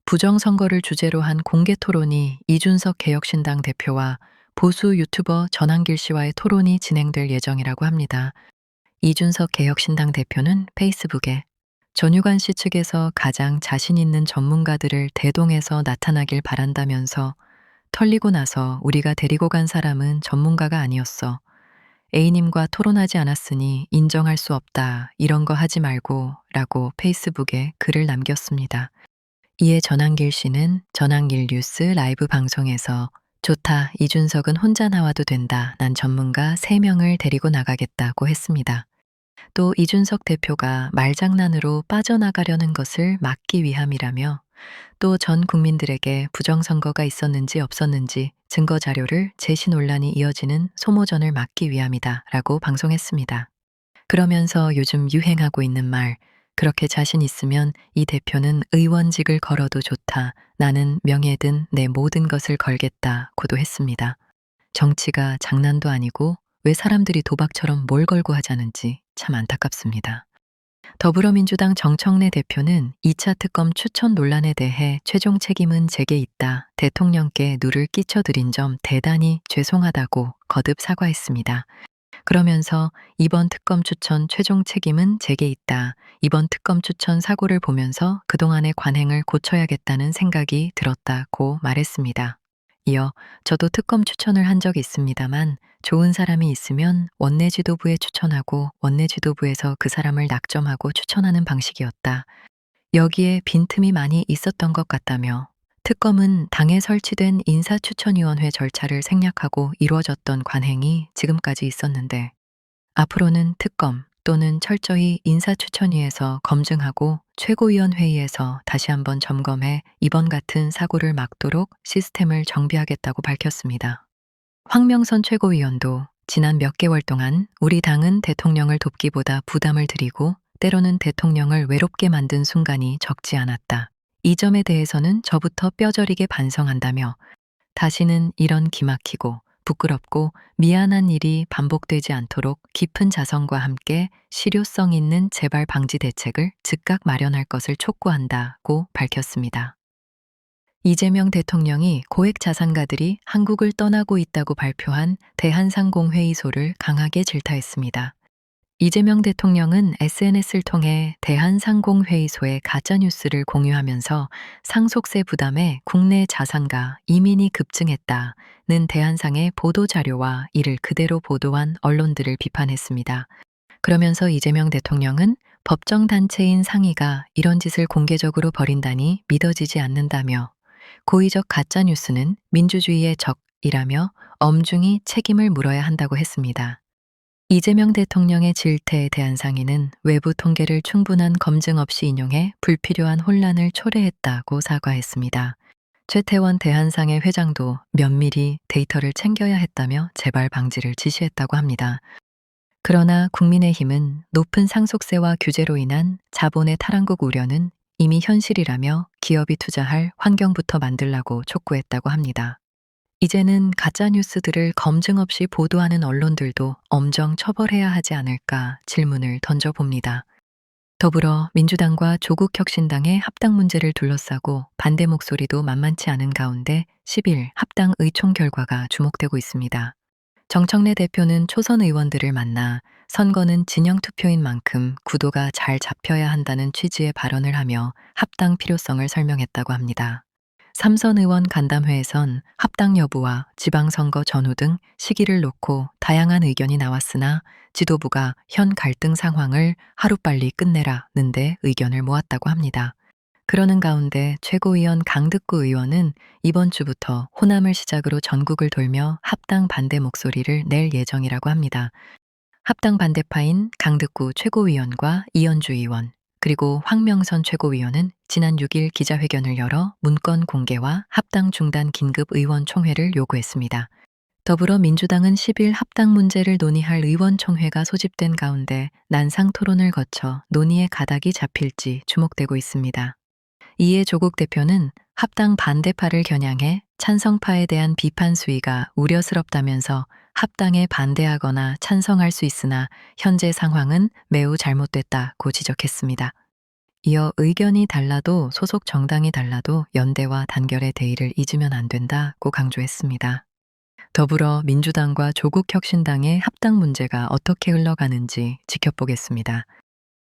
부정선거를 주제로 한 공개 토론이 이준석 개혁신당 대표와 보수 유튜버 전한길 씨와의 토론이 진행될 예정이라고 합니다. 이준석 개혁신당 대표는 페이스북에 전유관 씨 측에서 가장 자신 있는 전문가들을 대동해서 나타나길 바란다면서 털리고 나서 우리가 데리고 간 사람은 전문가가 아니었어. A님과 토론하지 않았으니 인정할 수 없다. 이런 거 하지 말고 라고 페이스북에 글을 남겼습니다. 이에 전한길 씨는 전한길 뉴스 라이브 방송에서 좋다. 이준석은 혼자 나와도 된다. 난 전문가 3명을 데리고 나가겠다고 했습니다. 또 이준석 대표가 말장난으로 빠져나가려는 것을 막기 위함이라며 또 전 국민들에게 부정선거가 있었는지 없었는지 증거 자료를 제시 논란이 이어지는 소모전을 막기 위함이다 라고 방송했습니다. 그러면서 요즘 유행하고 있는 말, 그렇게 자신 있으면 이 대표는 의원직을 걸어도 좋다. 나는 명예든 내 모든 것을 걸겠다고도 했습니다. 정치가 장난도 아니고 왜 사람들이 도박처럼 뭘 걸고 하자는지 참 안타깝습니다. 더불어민주당 정청래 대표는 2차 특검 추천 논란에 대해 최종 책임은 제게 있다. 대통령께 누를 끼쳐드린 점 대단히 죄송하다고 거듭 사과했습니다. 그러면서 이번 특검 추천 최종 책임은 제게 있다. 이번 특검 추천 사고를 보면서 그동안의 관행을 고쳐야겠다는 생각이 들었다고 말했습니다. 이어 저도 특검 추천을 한 적이 있습니다만 좋은 사람이 있으면 원내 지도부에 추천하고 원내 지도부에서 그 사람을 낙점하고 추천하는 방식이었다. 여기에 빈틈이 많이 있었던 것 같다며 특검은 당에 설치된 인사추천위원회 절차를 생략하고 이루어졌던 관행이 지금까지 있었는데 앞으로는 특검 또는 철저히 인사추천위에서 검증하고 최고위원회의에서 다시 한번 점검해 이번 같은 사고를 막도록 시스템을 정비하겠다고 밝혔습니다. 황명선 최고위원도 지난 몇 개월 동안 우리 당은 대통령을 돕기보다 부담을 드리고 때로는 대통령을 외롭게 만든 순간이 적지 않았다. 이 점에 대해서는 저부터 뼈저리게 반성한다며 다시는 이런 기막히고 부끄럽고 미안한 일이 반복되지 않도록 깊은 자성과 함께 실효성 있는 재발 방지 대책을 즉각 마련할 것을 촉구한다고 밝혔습니다. 이재명 대통령이 고액 자산가들이 한국을 떠나고 있다고 발표한 대한상공회의소를 강하게 질타했습니다. 이재명 대통령은 SNS를 통해 대한상공회의소의 가짜뉴스를 공유하면서 상속세 부담에 국내 자산가 이민이 급증했다는 대한상의 보도자료와 이를 그대로 보도한 언론들을 비판했습니다. 그러면서 이재명 대통령은 법정단체인 상의가 이런 짓을 공개적으로 벌인다니 믿어지지 않는다며 고의적 가짜뉴스는 민주주의의 적이라며 엄중히 책임을 물어야 한다고 했습니다. 이재명 대통령의 질타에 대한 상의는 외부 통계를 충분한 검증 없이 인용해 불필요한 혼란을 초래했다고 사과했습니다. 최태원 대한상의 회장도 면밀히 데이터를 챙겨야 했다며 재발 방지를 지시했다고 합니다. 그러나 국민의힘은 높은 상속세와 규제로 인한 자본의 탈환국 우려는 이미 현실이라며 기업이 투자할 환경부터 만들라고 촉구했다고 합니다. 이제는 가짜뉴스들을 검증 없이 보도하는 언론들도 엄정 처벌해야 하지 않을까 질문을 던져봅니다. 더불어 민주당과 조국혁신당의 합당 문제를 둘러싸고 반대 목소리도 만만치 않은 가운데 10일 합당 의총 결과가 주목되고 있습니다. 정청래 대표는 초선 의원들을 만나 선거는 진영 투표인 만큼 구도가 잘 잡혀야 한다는 취지의 발언을 하며 합당 필요성을 설명했다고 합니다. 삼선 의원 간담회에선 합당 여부와 지방선거 전후 등 시기를 놓고 다양한 의견이 나왔으나 지도부가 현 갈등 상황을 하루빨리 끝내라는 데 의견을 모았다고 합니다. 그러는 가운데 최고위원 강득구 의원은 이번 주부터 호남을 시작으로 전국을 돌며 합당 반대 목소리를 낼 예정이라고 합니다. 합당 반대파인 강득구 최고위원과 이현주 의원, 그리고 황명선 최고위원은 지난 6일 기자회견을 열어 문건 공개와 합당 중단 긴급 의원총회를 요구했습니다. 더불어민주당은 10일 합당 문제를 논의할 의원총회가 소집된 가운데 난상 토론을 거쳐 논의의 가닥이 잡힐지 주목되고 있습니다. 이에 조국 대표는 합당 반대파를 겨냥해 찬성파에 대한 비판 수위가 우려스럽다면서 합당에 반대하거나 찬성할 수 있으나 현재 상황은 매우 잘못됐다고 지적했습니다. 이어 의견이 달라도 소속 정당이 달라도 연대와 단결의 대의를 잊으면 안 된다고 강조했습니다. 더불어 민주당과 조국혁신당의 합당 문제가 어떻게 흘러가는지 지켜보겠습니다.